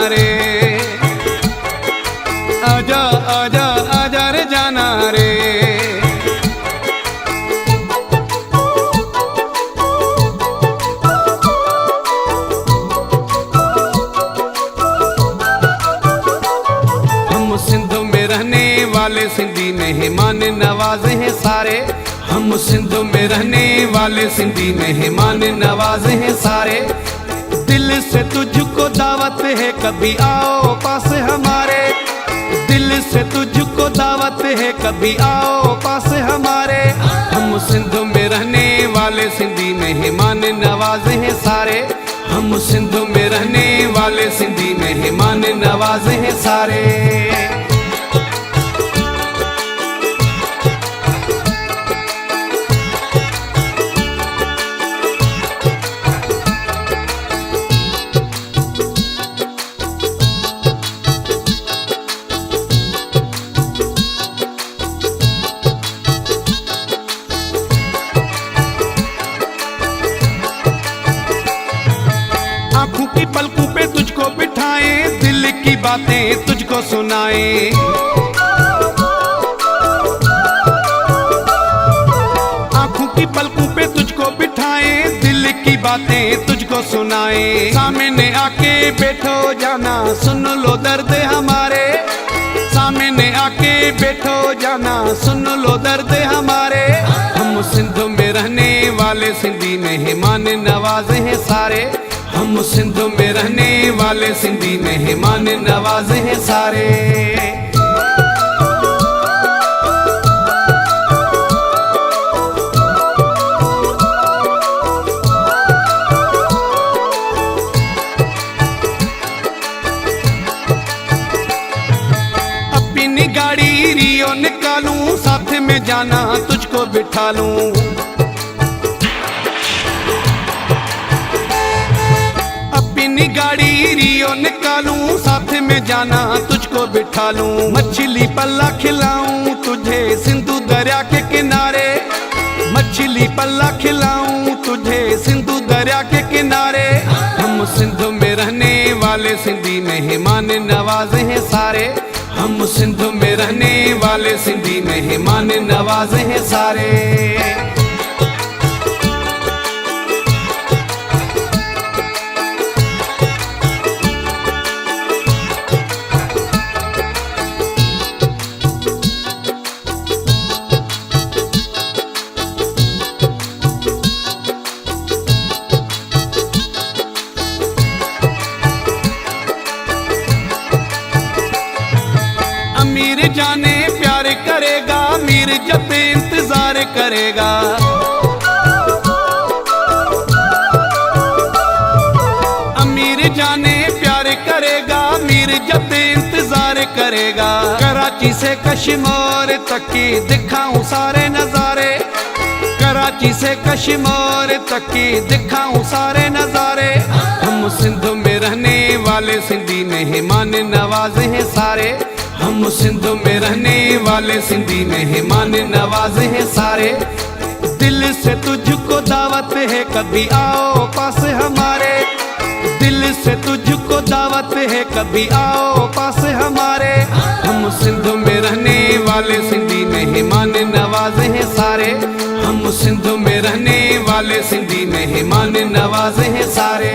रे, आजा आजा आजा रे जाना रे। हम सिंध में रहने वाले सिंधी मेहमान नवाजे हैं सारे, हम सिंध में रहने वाले सिंधी मेहमान नवाजे हैं सारे। दिल से तुझको दावत है कभी आओ पास हमारे, दिल से तुझको दावत है कभी आओ पास हमारे। हम सिंध में रहने वाले सिंधी मेहमान नवाजे हैं सारे, हम सिंध में रहने वाले सिंधी मेहमान नवाजे हैं सारे। आँखों की पलकों पे तुझको बिठाए, दिल की बातें तुझको सुनाए। आँखों की पलकों पे तुझको बिठाए, दिल की बातें तुझको सुनाए। सामने आके बैठो जाना सुन लो दर्द हमारे, सामने आके बैठो जाना सुन लो दर्द हमारे। हम सिंध में रहने वाले सिंधी मेहमान नवाजे हैं सारे, हम सिंध में रहने वाले सिंधी मेहमान नवाजे हैं सारे। अपनी गाड़ी रियो निकालूं, साथ में जाना तुझको बिठा लूं। अपनी गाड़ी रियो निकालूं, साथ में जाना तुझको बिठा लूं। मछली पल्ला खिलाऊं तुझे सिंधु दरिया के किनारे, मछली पल्ला खिलाऊं तुझे सिंधु दरिया के किनारे। हम सिंध में रहने वाले सिंधी मेहमान नवाजे हैं सारे, हम सिंध में रहने वाले सिंधी मेहमान नवाजे हैं सारे। अमीर जाने प्यार करेगा, मीर जब इंतजार करेगा। अमीर जाने प्यार करेगा, मीर जब इंतजार करेगा। कराची से कश्मीर तक की दिखाऊं सारे नजारे, कराची से कश्मीर तक की दिखाऊं सारे नजारे। हम सिंध में रहने वाले सिंधी मेहमान नवाजे हैं सारे, हम सिंध में रहने वाले सिंधी मेहमान नवाजे हैं सारे। दिल से तुझको दावत है कभी आओ पास हमारे, दिल से तुझको दावत है कभी आओ पास हमारे। हम सिंध में रहने वाले सिंधी मेहमान नवाजे हैं सारे, हम सिंध में रहने वाले सिंधी मेहमान नवाजे हैं सारे।